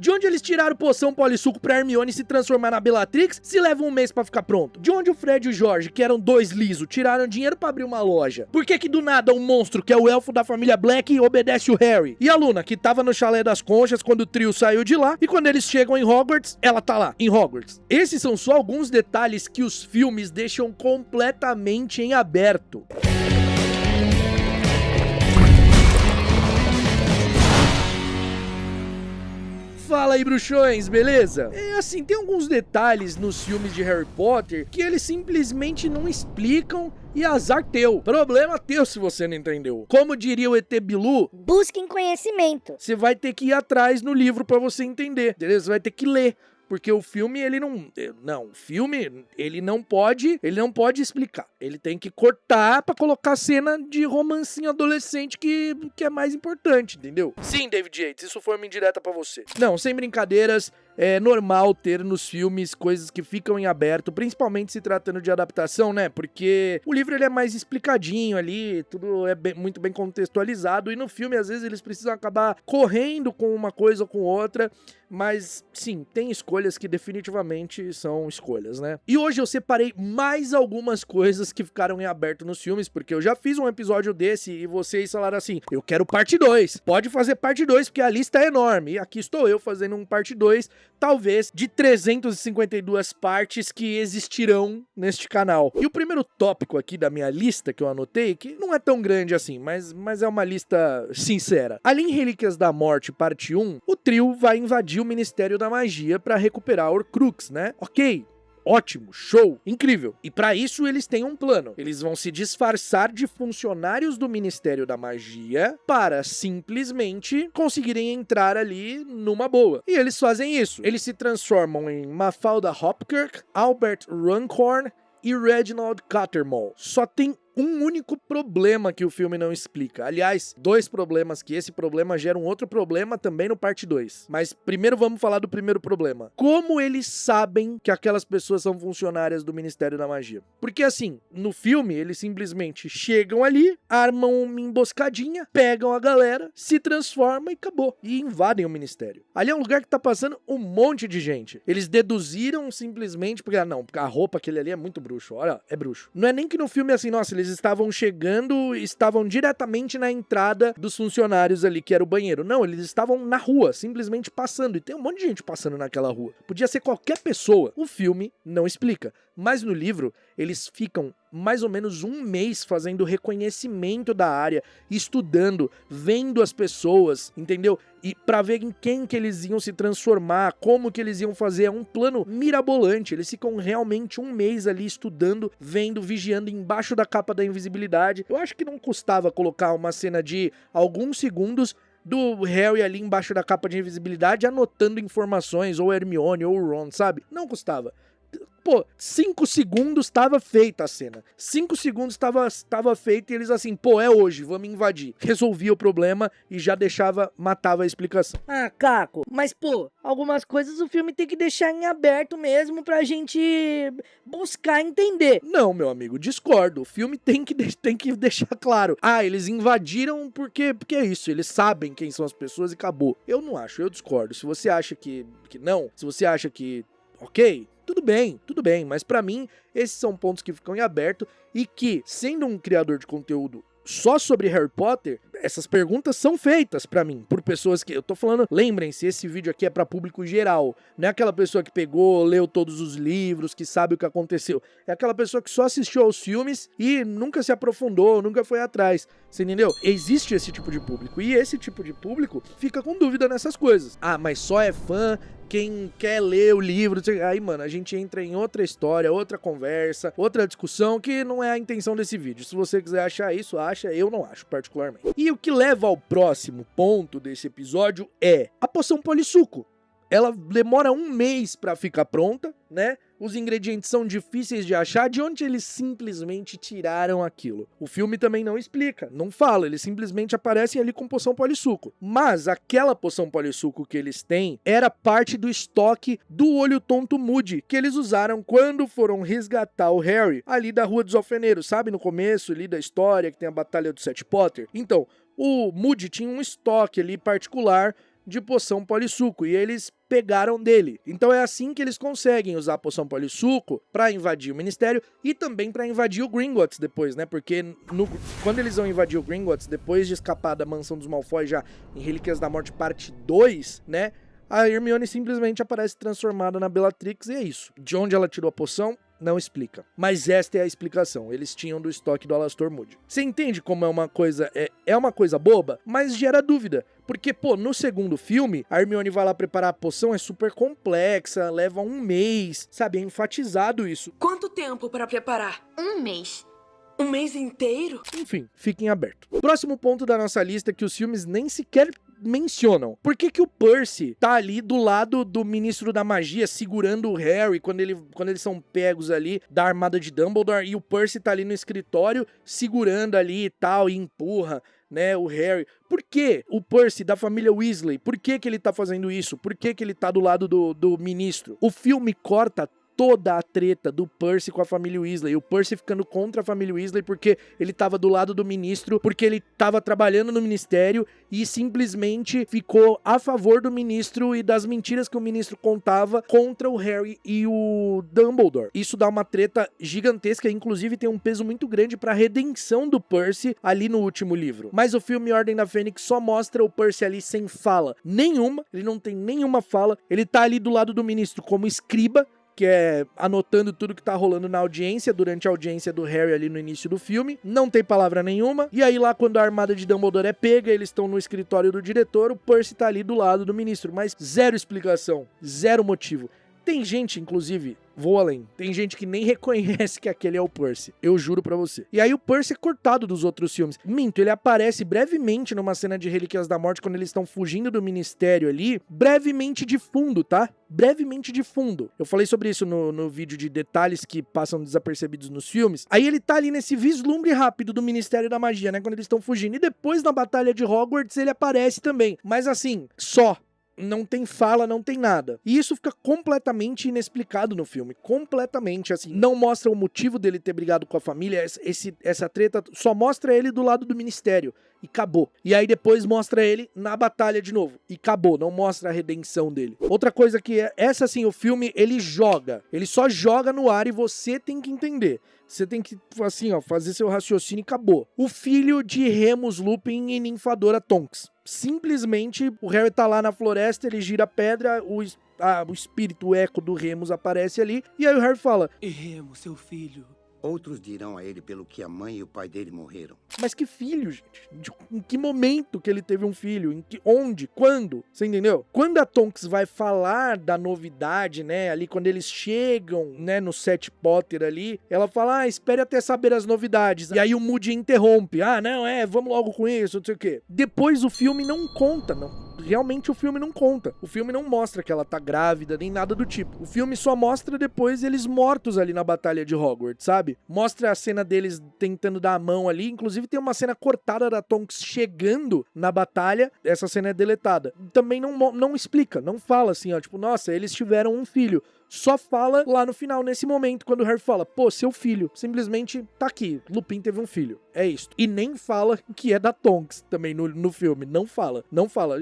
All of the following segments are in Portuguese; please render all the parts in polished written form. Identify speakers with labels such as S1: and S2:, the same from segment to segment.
S1: De onde eles tiraram poção polissuco pra Hermione se transformar na Bellatrix se leva um mês pra ficar pronto? De onde o Fred e o Jorge, que eram dois lisos, tiraram dinheiro pra abrir uma loja? Por que do nada um monstro, que é o elfo da família Black, obedece o Harry? E a Luna, que tava no chalé das conchas quando o trio saiu de lá, e quando eles chegam em Hogwarts, ela tá lá, em Hogwarts. Esses são só alguns detalhes que os filmes deixam completamente em aberto. Fala aí, bruxões, beleza? É assim, tem alguns detalhes nos filmes de Harry Potter que eles simplesmente não explicam e azar teu. Problema teu se você não entendeu. Como diria o ET Bilu,
S2: busquem conhecimento.
S1: Você vai ter que ir atrás no livro pra você entender, beleza? Você vai ter que ler. Porque o filme, ele não... Não, o filme, ele não pode explicar. Ele tem que cortar pra colocar cena de romancinho adolescente que é mais importante, entendeu? Sim, David Yates, isso foi uma indireta pra você. Não, sem brincadeiras, é normal ter nos filmes coisas que ficam em aberto, principalmente se tratando de adaptação, né? Porque o livro, ele é mais explicadinho ali, tudo é muito bem contextualizado, e no filme, às vezes, eles precisam acabar correndo com uma coisa ou com outra, mas, sim, tem escolhas que definitivamente são escolhas, né? E hoje eu separei mais algumas coisas que ficaram em aberto nos filmes, porque eu já fiz um episódio desse e vocês falaram assim, eu quero parte 2. Pode fazer parte 2, porque a lista é enorme. E aqui estou eu fazendo um parte 2, talvez de 352 partes que existirão neste canal. E o primeiro tópico aqui da minha lista que eu anotei, que não é tão grande assim, mas é uma lista sincera. Ali em Relíquias da Morte, parte 1, o trio vai invadir o Ministério da Magia para recuperar a Horcrux, né? Ok. Ótimo, show, incrível. E pra isso eles têm um plano. Eles vão se disfarçar de funcionários do Ministério da Magia para simplesmente conseguirem entrar ali numa boa. E eles fazem isso. Eles se transformam em Mafalda Hopkirk, Albert Runcorn e Reginald Cattermole. Só tem um único problema que o filme não explica. Aliás, dois problemas que esse problema gera um outro problema também no parte 2. Mas primeiro vamos falar do primeiro problema. Como eles sabem que aquelas pessoas são funcionárias do Ministério da Magia? Porque assim, no filme eles simplesmente chegam ali, armam uma emboscadinha, pegam a galera, se transformam e acabou. E invadem o Ministério. Ali é um lugar que tá passando um monte de gente. Eles deduziram simplesmente, porque porque a roupa aquele ali é muito bruxo. Olha, é bruxo. Não é nem que no filme assim, nossa, eles estavam chegando, estavam diretamente na entrada dos funcionários ali, que era o banheiro. Não, eles estavam na rua, simplesmente passando. E tem um monte de gente passando naquela rua. Podia ser qualquer pessoa. O filme não explica. Mas no livro, eles ficam mais ou menos um mês fazendo reconhecimento da área, estudando, vendo as pessoas, entendeu? E pra ver em quem que eles iam se transformar, como que eles iam fazer, é um plano mirabolante. Eles ficam realmente um mês ali estudando, vendo, vigiando embaixo da capa da invisibilidade. Eu acho que não custava colocar uma cena de alguns segundos do Harry ali embaixo da capa de invisibilidade anotando informações, ou Hermione, ou Ron, sabe? Não custava. Pô, 5 segundos tava feita a cena. 5 segundos tava feita e eles assim, pô, é hoje, vamos invadir. Resolvia o problema e já matava a explicação.
S3: Ah, Caco, mas pô, algumas coisas o filme tem que deixar em aberto mesmo pra gente buscar entender.
S1: Não, meu amigo, discordo. O filme tem que deixar claro. Ah, eles invadiram porque é isso, eles sabem quem são as pessoas e acabou. Eu não acho, eu discordo. Se você acha que não, se você acha que ok, tudo bem, mas pra mim, esses são pontos que ficam em aberto e que, sendo um criador de conteúdo só sobre Harry Potter, essas perguntas são feitas pra mim, por pessoas que... Eu tô falando, lembrem-se, esse vídeo aqui é pra público geral, não é aquela pessoa que pegou, leu todos os livros, que sabe o que aconteceu, é aquela pessoa que só assistiu aos filmes e nunca se aprofundou, nunca foi atrás, você entendeu? Existe esse tipo de público, e esse tipo de público fica com dúvida nessas coisas. Ah, mas só é fã quem quer ler o livro. Aí, mano, a gente entra em outra história, outra conversa, outra discussão, que não é a intenção desse vídeo. Se você quiser achar isso, acha, eu não acho, particularmente. E o que leva ao próximo ponto desse episódio é a poção polissuco. Ela demora um mês pra ficar pronta, né? Os ingredientes são difíceis de achar, de onde eles simplesmente tiraram aquilo. O filme também não explica, não fala, eles simplesmente aparecem ali com poção polissuco. Mas aquela poção polissuco que eles têm era parte do estoque do Olho Tonto Moody, que eles usaram quando foram resgatar o Harry ali da Rua dos Alfeneiros, sabe? No começo ali da história, que tem a Batalha do Sete Potter. Então, o Moody tinha um estoque ali particular de poção polissuco e eles pegaram dele. Então é assim que eles conseguem usar a poção polissuco pra invadir o Ministério e também pra invadir o Gringotts depois, né? Porque quando eles vão invadir o Gringotts, depois de escapar da mansão dos Malfoy já em Relíquias da Morte parte 2, né? A Hermione simplesmente aparece transformada na Bellatrix e é isso. De onde ela tirou a poção? Não explica. Mas esta é a explicação. Eles tinham do estoque do Alastor Moody. Você entende como é uma coisa boba, mas gera dúvida. Porque, pô, no segundo filme, a Hermione vai lá preparar a poção, é super complexa, leva um mês, sabe? É enfatizado isso.
S4: Quanto tempo para preparar?
S5: Um mês.
S4: Um mês inteiro?
S1: Enfim, fiquem abertos. Próximo ponto da nossa lista é que os filmes nem sequer mencionam. Por que o Percy tá ali do lado do Ministro da Magia, segurando o Harry, quando eles são pegos ali da armada de Dumbledore, e o Percy tá ali no escritório, segurando ali e tal, e empurra, né, o Harry. Por que o Percy da família Weasley? Por que ele tá fazendo isso? Por que ele tá do lado do ministro? O filme corta toda a treta do Percy com a família Weasley, o Percy ficando contra a família Weasley porque ele tava do lado do ministro, porque ele tava trabalhando no ministério e simplesmente ficou a favor do ministro e das mentiras que o ministro contava contra o Harry e o Dumbledore. Isso dá uma treta gigantesca, inclusive tem um peso muito grande pra redenção do Percy ali no último livro. Mas o filme Ordem da Fênix só mostra o Percy ali sem fala nenhuma, ele não tem nenhuma fala, ele tá ali do lado do ministro como escriba, que é anotando tudo que tá rolando na audiência, durante a audiência do Harry ali no início do filme, não tem palavra nenhuma, e aí lá quando a armada de Dumbledore é pega, eles estão no escritório do diretor, o Percy tá ali do lado do ministro, mas zero explicação, zero motivo. Tem gente, inclusive, vou além, tem gente que nem reconhece que aquele é o Percy, eu juro pra você. E aí o Percy é cortado dos outros filmes. Minto, ele aparece brevemente numa cena de Relíquias da Morte, quando eles estão fugindo do ministério ali, brevemente de fundo, tá? Brevemente de fundo. Eu falei sobre isso no vídeo de detalhes que passam desapercebidos nos filmes. Aí ele tá ali nesse vislumbre rápido do Ministério da Magia, né? Quando eles estão fugindo. E depois na Batalha de Hogwarts ele aparece também. Mas assim, só. Não tem fala, não tem nada. E isso fica completamente inexplicado no filme. Completamente, assim. Não mostra o motivo dele ter brigado com a família. Essa treta só mostra ele do lado do ministério. E acabou. E aí depois mostra ele na batalha de novo. E acabou. Não mostra a redenção dele. Outra coisa que é... Essa, assim, o filme, ele joga. Ele só joga no ar e você tem que entender. Você tem que, assim, ó, fazer seu raciocínio e acabou. O filho de Remus Lupin e ninfadora Tonks. Simplesmente, o Harry tá lá na floresta, ele gira a pedra, o espírito, o eco do Remus aparece ali, e aí o Harry fala:
S4: E Remus, seu filho...
S6: Outros dirão a ele pelo que a mãe e o pai dele morreram.
S1: Mas que filho, gente? Em que momento que ele teve um filho? Onde? Quando? Você entendeu? Quando a Tonks vai falar da novidade, né? Ali quando eles chegam, né? No Set Potter ali, ela fala, espere até saber as novidades. E aí o Moody interrompe. Não, vamos logo com isso, não sei o quê. Depois o filme não conta, não. Realmente o filme não conta. O filme não mostra que ela tá grávida, nem nada do tipo. O filme só mostra depois eles mortos ali na batalha de Hogwarts, sabe? Mostra a cena deles tentando dar a mão ali. Inclusive tem uma cena cortada da Tonks chegando na batalha. Essa cena é deletada. Também não explica, não fala assim, ó. Tipo, nossa, eles tiveram um filho. Só fala lá no final, nesse momento, quando o Harry fala, pô, seu filho. Simplesmente tá aqui, Lupin teve um filho. É isso. E nem fala que é da Tonks também no filme. Não fala.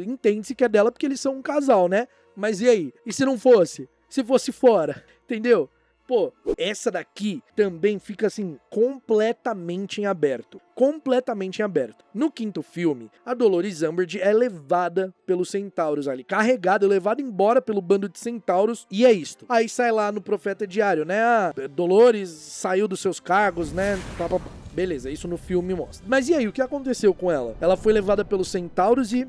S1: Entende-se que é dela porque eles são um casal, né? Mas e aí? E se não fosse? Se fosse fora? Entendeu? Pô, essa daqui também fica assim, completamente em aberto. Completamente em aberto. No quinto filme, a Dolores Umbridge é levada pelos centauros ali, carregada, levada embora pelo bando de centauros, e é isto. Aí sai lá no Profeta Diário, né? Dolores saiu dos seus cargos, né? Beleza, isso no filme mostra. Mas e aí, o que aconteceu com ela? Ela foi levada pelos centauros e...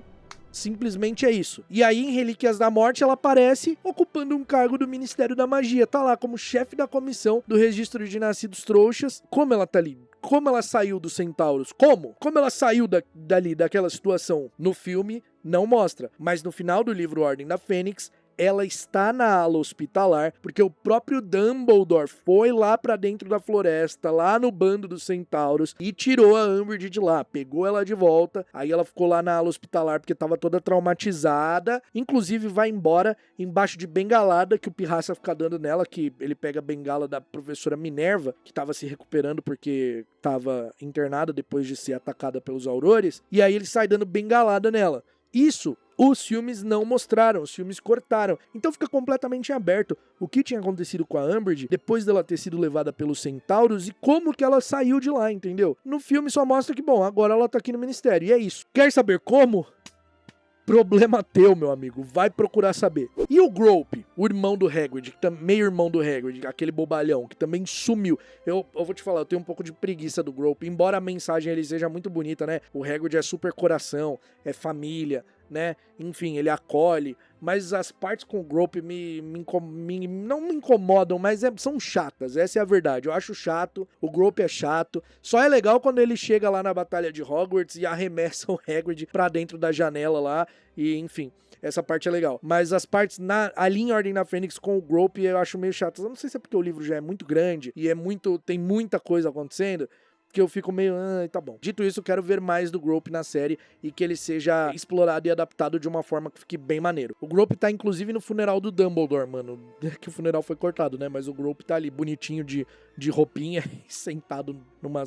S1: simplesmente é isso. E aí, em Relíquias da Morte, ela aparece ocupando um cargo do Ministério da Magia. Tá lá como chefe da comissão do registro de nascidos trouxas. Como ela tá ali? Como ela saiu dos centauros? Como? Como ela saiu daquela situação? No filme, não mostra. Mas no final do livro Ordem da Fênix, ela está na ala hospitalar, porque o próprio Dumbledore foi lá pra dentro da floresta, lá no bando dos centauros, e tirou a Umbridge de lá, pegou ela de volta, aí ela ficou lá na ala hospitalar porque tava toda traumatizada, inclusive vai embora embaixo de bengalada que o Pirraça fica dando nela, que ele pega a bengala da professora Minerva, que tava se recuperando porque tava internada depois de ser atacada pelos aurores, e aí ele sai dando bengalada nela. Isso os filmes não mostraram, os filmes cortaram. Então fica completamente em aberto o que tinha acontecido com a Umbridge depois dela ter sido levada pelos centauros e como que ela saiu de lá, entendeu? No filme só mostra que, bom, agora ela tá aqui no Ministério, e é isso. Quer saber como? Problema teu, meu amigo. Vai procurar saber. E o Grope, o irmão do Hagrid, meio-irmão do Hagrid, aquele bobalhão, que também sumiu. Eu vou te falar, eu tenho um pouco de preguiça do Grope, embora a mensagem ele seja muito bonita, né? O Hagrid é super coração, é família, né? Enfim, ele acolhe. Mas as partes com o Grope não me incomodam, mas são chatas, essa é a verdade. Eu acho chato, o Grope é chato. Só é legal quando ele chega lá na Batalha de Hogwarts e arremessa o Hagrid pra dentro da janela lá. E, enfim, essa parte é legal. Mas as partes ali em Ordem da Fênix com o Grope eu acho meio chatas. Eu não sei se é porque o livro já é muito grande e tem muita coisa acontecendo, que eu fico meio, tá bom. Dito isso, eu quero ver mais do Grope na série e que ele seja explorado e adaptado de uma forma que fique bem maneiro. O Grope tá, inclusive, no funeral do Dumbledore, mano. Que o funeral foi cortado, né? Mas o Grope tá ali, bonitinho, de roupinha, sentado numa...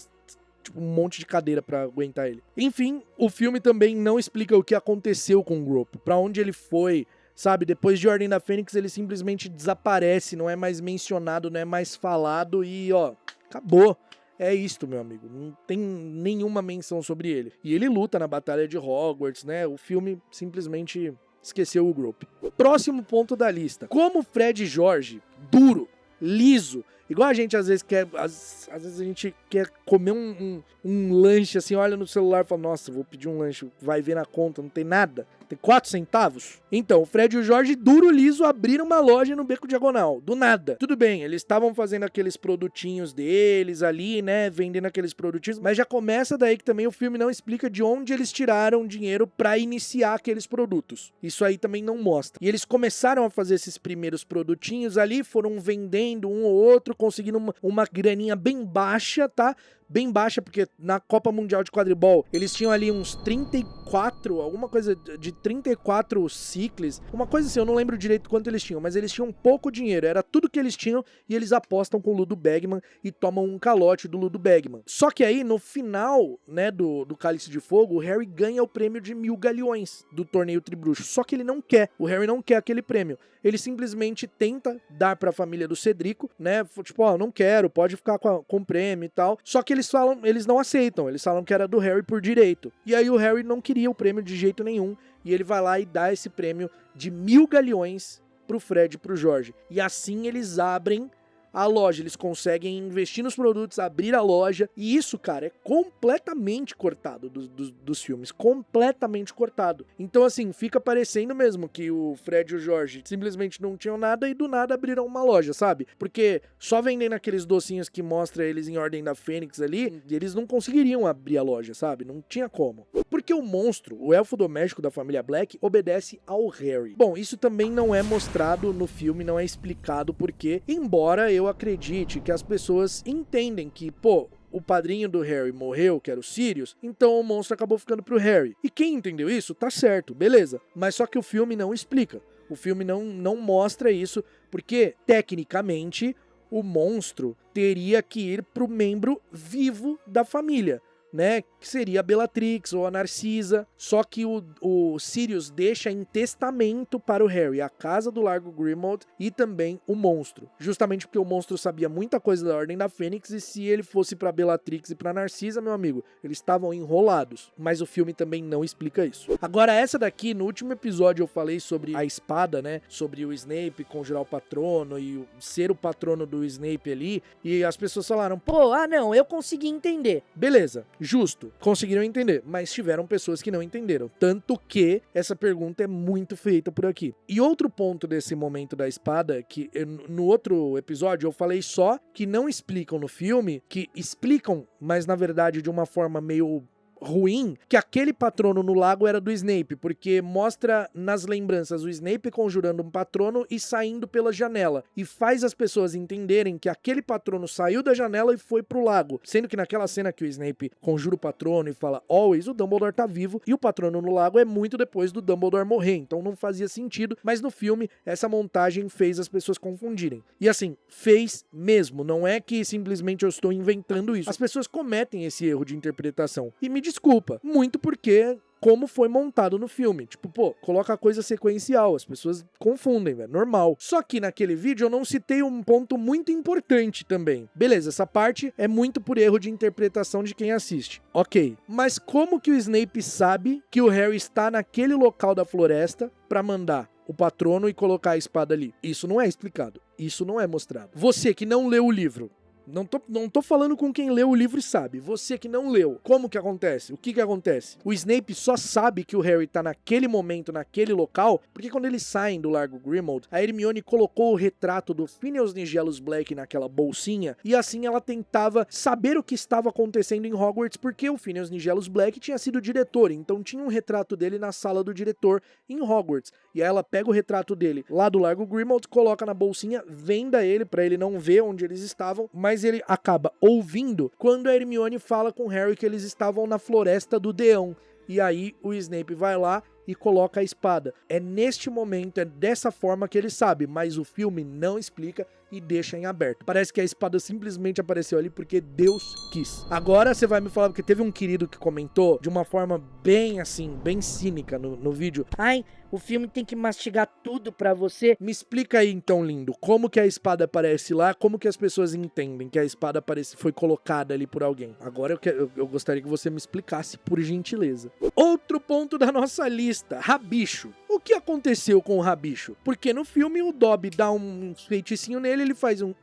S1: tipo, um monte de cadeira pra aguentar ele. Enfim, o filme também não explica o que aconteceu com o Grope, pra onde ele foi, sabe? Depois de Ordem da Fênix, ele simplesmente desaparece, não é mais mencionado, não é mais falado e, ó, acabou. É isto, meu amigo. Não tem nenhuma menção sobre ele. E ele luta na Batalha de Hogwarts, né? O filme simplesmente esqueceu o Grope. Próximo ponto da lista. Como Fred e George, duro, liso, igual a gente às vezes quer... Às vezes a gente quer comer um lanche assim, olha no celular e fala, nossa, vou pedir um lanche, vai ver na conta, não tem nada. Tem 4 centavos? Então, o Fred e o Jorge, duro liso, abriram uma loja no Beco Diagonal. Do nada. Tudo bem, eles estavam fazendo aqueles produtinhos deles ali, né? Vendendo aqueles produtinhos. Mas já começa daí que também o filme não explica de onde eles tiraram dinheiro pra iniciar aqueles produtos. Isso aí também não mostra. E eles começaram a fazer esses primeiros produtinhos ali, foram vendendo um ou outro, conseguindo uma graninha bem baixa, tá? Bem baixa, porque na Copa Mundial de Quadribol eles tinham ali uns 34, alguma coisa de 34 ciclos, uma coisa assim, eu não lembro direito quanto eles tinham, mas eles tinham pouco dinheiro, era tudo que eles tinham e eles apostam com o Ludo Bagman e tomam um calote do Ludo Bagman. Só que aí, no final, né, do Cálice de Fogo, o Harry ganha o prêmio de 1000 galeões do torneio Tribruxo, só que ele não quer, o Harry não quer aquele prêmio, ele simplesmente tenta dar pra família do Cedrico, né, tipo, ó, não quero, pode ficar com o prêmio e tal, só que eles não aceitam, eles falam que era do Harry por direito. E aí o Harry não queria o prêmio de jeito nenhum, e ele vai lá e dá esse prêmio de 1000 galeões pro Fred e pro George. E assim eles abrem a loja, eles conseguem investir nos produtos, abrir a loja, e isso, cara, é completamente cortado dos filmes, completamente cortado. Então, assim, fica parecendo mesmo que o Fred e o George simplesmente não tinham nada e do nada abriram uma loja, sabe? Porque só vendendo aqueles docinhos que mostra eles em Ordem da Fênix ali, eles não conseguiriam abrir a loja, sabe? Não tinha como. Porque o monstro, o elfo doméstico da família Black, obedece ao Harry. Bom, isso também não é mostrado no filme, não é explicado porque, embora eu acredite que as pessoas entendem que, pô, o padrinho do Harry morreu, que era o Sirius, então o monstro acabou ficando pro Harry. E quem entendeu isso, tá certo, beleza. Mas só que o filme não explica. O filme não mostra isso, porque, tecnicamente, o monstro teria que ir pro membro vivo da família, né, que seria a Bellatrix ou a Narcisa, só que o Sirius deixa em testamento para o Harry a casa do Largo Grimmauld e também o monstro, justamente porque o monstro sabia muita coisa da Ordem da Fênix e se ele fosse para Bellatrix e para Narcisa, meu amigo, eles estavam enrolados, mas o filme também não explica isso. Agora essa daqui, no último episódio eu falei sobre a espada, né, sobre o Snape conjurar o patrono e ser o patrono do Snape ali, e as pessoas falaram,
S3: Pô, não, eu consegui entender.
S1: beleza, justo, conseguiram entender, mas tiveram pessoas que não entenderam, tanto que essa pergunta é muito feita por aqui. E outro ponto desse momento da espada, que no outro episódio eu falei só que não explicam no filme, que explicam, mas na verdade de uma forma meio ruim, que aquele patrono no lago era do Snape, porque mostra nas lembranças o Snape conjurando um patrono e saindo pela janela, e faz as pessoas entenderem que aquele patrono saiu da janela e foi pro lago, sendo que naquela cena que o Snape conjura o patrono e fala always, o Dumbledore tá vivo, e o patrono no lago é muito depois do Dumbledore morrer, então não fazia sentido, mas no filme essa montagem fez as pessoas confundirem. E assim, fez mesmo, não é que simplesmente eu estou inventando isso, as pessoas cometem esse erro de interpretação. E me desculpa. Muito porque como foi montado no filme. Tipo, pô, coloca a coisa sequencial, as pessoas confundem, velho, normal. Só que naquele vídeo eu não citei um ponto muito importante também. Beleza, essa parte é muito por erro de interpretação de quem assiste. Ok, mas como que o Snape sabe que o Harry está naquele local da floresta pra mandar o patrono e colocar a espada ali? Isso não é explicado, isso não é mostrado. Você que não leu o livro, não tô falando com quem leu o livro e sabe. Você que não leu, como que acontece? O que que acontece? O Snape só sabe que o Harry tá naquele momento, naquele local, porque quando eles saem do Largo Grimmauld, a Hermione colocou o retrato do Phineas Nigellus Black naquela bolsinha, e assim ela tentava saber o que estava acontecendo em Hogwarts, porque o Phineas Nigellus Black tinha sido diretor, então tinha um retrato dele na sala do diretor em Hogwarts. E aí ela pega o retrato dele lá do Largo Grimmauld, coloca na bolsinha, venda ele pra ele não ver onde eles estavam, mas ele acaba ouvindo quando a Hermione fala com o Harry que eles estavam na floresta do Deão. E aí o Snape vai lá e coloca a espada. É neste momento, é dessa forma que ele sabe, mas o filme não explica e deixa em aberto. Parece que a espada simplesmente apareceu ali porque Deus quis. Agora você vai me falar, porque teve um querido que comentou de uma forma bem assim, bem cínica no vídeo.
S3: Ai, o filme tem que mastigar tudo pra você.
S1: Me explica aí então, lindo, como que a espada aparece lá, como que as pessoas entendem que a espada foi colocada ali por alguém. Agora eu gostaria que você me explicasse, por gentileza. Outro ponto da nossa lista, Rabicho. O que aconteceu com o Rabicho? Porque no filme o Dobby dá um feiticinho nele, ele faz um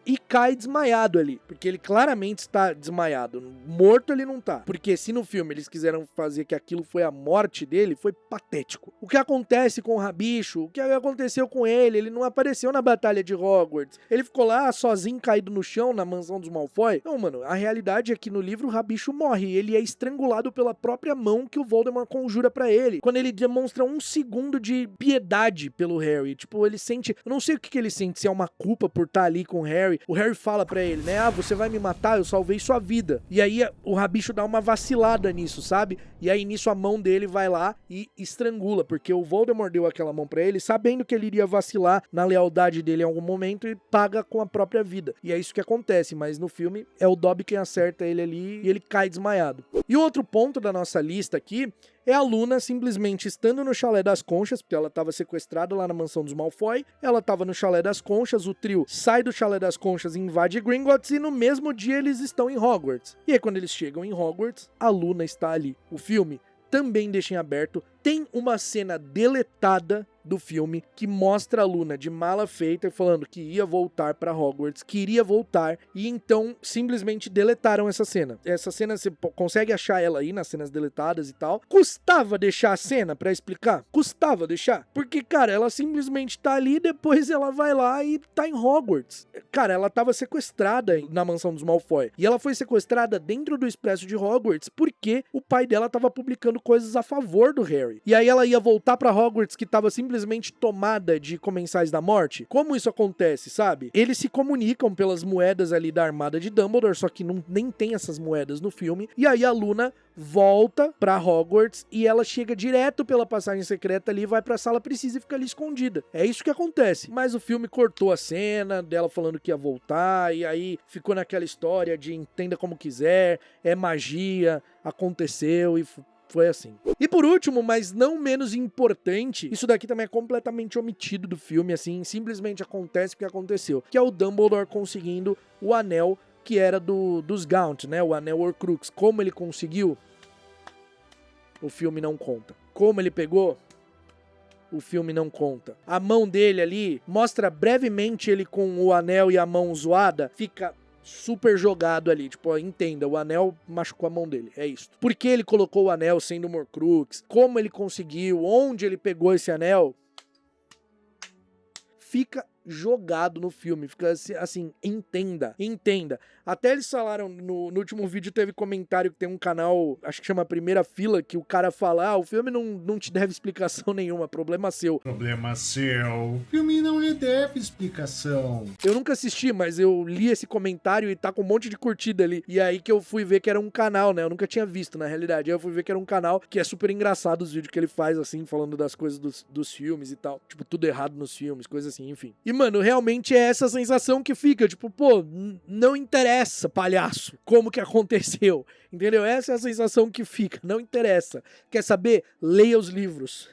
S1: e cai desmaiado ali, porque ele claramente está desmaiado, morto ele não tá, porque se no filme eles quiseram fazer que aquilo foi a morte dele, foi patético. O que acontece com o Rabicho, o que aconteceu com ele não apareceu na batalha de Hogwarts, ele ficou lá sozinho caído no chão na mansão dos Malfoy. Não, mano, a realidade é que no livro o Rabicho morre, ele é estrangulado pela própria mão que o Voldemort conjura pra ele, quando ele demonstra um segundo de piedade pelo Harry, tipo, ele sente, eu não sei o que ele sente, se é uma culpa por estar ali com o Harry fala pra ele, né, você vai me matar, eu salvei sua vida, e aí o Rabicho dá uma vacilada nisso, sabe, e aí nisso a mão dele vai lá e estrangula, porque o Voldemort deu aquela mão pra ele, sabendo que ele iria vacilar na lealdade dele em algum momento e paga com a própria vida, e é isso que acontece, mas no filme é o Dobby quem acerta ele ali e ele cai desmaiado. E o outro ponto da nossa lista aqui é a Luna simplesmente estando no Chalé das Conchas, porque ela estava sequestrada lá na mansão dos Malfoy, ela estava no Chalé das Conchas, o trio sai do Chalé das Conchas e invade Gringotts, e no mesmo dia eles estão em Hogwarts. E aí quando eles chegam em Hogwarts, a Luna está ali. O filme também deixa em aberto, tem uma cena deletada do filme que mostra a Luna de mala feita falando que ia voltar pra Hogwarts, que iria voltar, e então simplesmente deletaram essa cena. Essa cena você consegue achar ela aí nas cenas deletadas e tal. Custava deixar a cena pra explicar? Custava deixar? Porque, cara, ela simplesmente tá ali e depois ela vai lá e tá em Hogwarts. Cara, ela tava sequestrada na mansão dos Malfoy. E ela foi sequestrada dentro do Expresso de Hogwarts porque o pai dela tava publicando coisas a favor do Harry. E aí ela ia voltar pra Hogwarts que tava simplesmente tomada de comensais da morte. Como isso acontece, sabe? Eles se comunicam pelas moedas ali da armada de Dumbledore, só que nem tem essas moedas no filme. E aí a Luna volta pra Hogwarts e ela chega direto pela passagem secreta ali, vai pra sala precisa e fica ali escondida. É isso que acontece. Mas o filme cortou a cena dela falando que ia voltar e aí ficou naquela história de entenda como quiser, é magia, aconteceu e foi assim. E por último, mas não menos importante, isso daqui também é completamente omitido do filme, assim, simplesmente acontece porque aconteceu, que é o Dumbledore conseguindo o anel que era dos Gaunt, né, o anel Horcrux. Como ele conseguiu? O filme não conta. Como ele pegou? O filme não conta. A mão dele ali, mostra brevemente ele com o anel e a mão zoada, fica super jogado ali, tipo, entenda, o anel machucou a mão dele, é isso. Por que ele colocou o anel sendo o Horcrux? Como ele conseguiu? Onde ele pegou esse anel? Fica jogado no filme, fica assim, entenda. Até eles falaram, no último vídeo teve comentário que tem um canal, acho que chama Primeira Fila, que o cara fala, o filme não te deve explicação nenhuma, problema seu.
S5: Problema seu, o filme não lhe deve explicação.
S1: Eu nunca assisti, mas eu li esse comentário e tá com um monte de curtida ali, e aí que eu fui ver que era um canal, né, eu nunca tinha visto na realidade, aí eu fui ver que era um canal que é super engraçado os vídeos que ele faz, assim, falando das coisas dos filmes e tal, tipo, tudo errado nos filmes, coisas assim, enfim. E, mano, realmente é essa sensação que fica, tipo, pô, não interessa, palhaço, como que aconteceu, entendeu? Essa é a sensação que fica, não interessa. Quer saber? Leia os livros.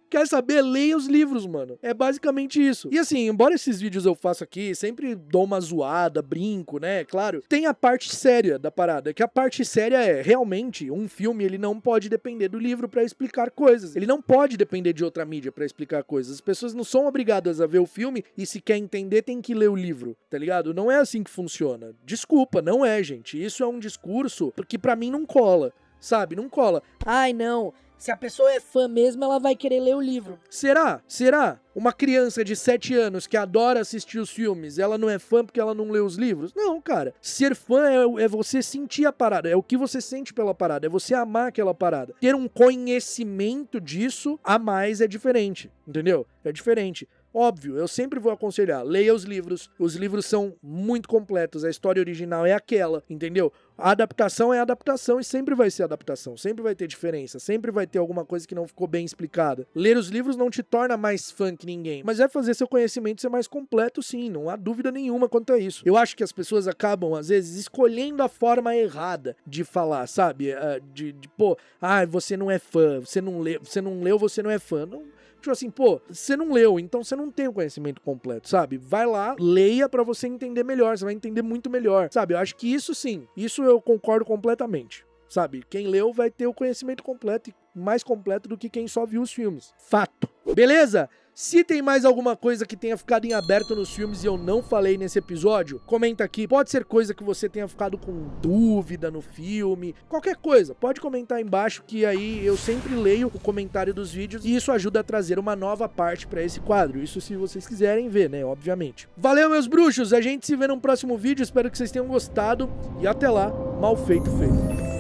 S1: Quer saber? Leia os livros, mano. É basicamente isso. E assim, embora esses vídeos eu faço aqui, sempre dou uma zoada, brinco, né? Claro, tem a parte séria da parada, que a parte séria é, realmente, um filme, ele não pode depender do livro pra explicar coisas. Ele não pode depender de outra mídia pra explicar coisas. As pessoas não são obrigadas a ver o filme e se quer entender tem que ler o livro, tá ligado? Não é assim que funciona. Desculpa, não é, gente. Isso é um discurso que pra mim não cola, sabe? Não cola.
S3: Ai, não. Se a pessoa é fã mesmo, ela vai querer ler o livro.
S1: Será? Será? Uma criança de 7 anos que adora assistir os filmes, ela não é fã porque ela não lê os livros? Não, cara. Ser fã é você sentir a parada, é o que você sente pela parada, é você amar aquela parada. Ter um conhecimento disso a mais é diferente, entendeu? É diferente. Óbvio, eu sempre vou aconselhar, leia os livros são muito completos, a história original é aquela, entendeu? A adaptação é adaptação e sempre vai ser adaptação, sempre vai ter diferença, sempre vai ter alguma coisa que não ficou bem explicada. Ler os livros não te torna mais fã que ninguém, mas vai fazer seu conhecimento ser mais completo sim, não há dúvida nenhuma quanto a isso. Eu acho que as pessoas acabam, às vezes, escolhendo a forma errada de falar, sabe? Pô, você não é fã, você não leu, você não é fã. Não. Tipo assim, pô, você não leu, então você não tem o conhecimento completo, sabe? Vai lá, leia pra você entender melhor, você vai entender muito melhor, sabe? Eu acho que isso sim, isso eu concordo completamente, sabe? Quem leu vai ter o conhecimento completo e mais completo do que quem só viu os filmes. Fato. Beleza? Se tem mais alguma coisa que tenha ficado em aberto nos filmes e eu não falei nesse episódio, comenta aqui. Pode ser coisa que você tenha ficado com dúvida no filme, qualquer coisa. Pode comentar aí embaixo que aí eu sempre leio o comentário dos vídeos e isso ajuda a trazer uma nova parte pra esse quadro. Isso se vocês quiserem ver, né? Obviamente. Valeu, meus bruxos! A gente se vê num próximo vídeo. Espero que vocês tenham gostado e até lá, mal feito feito.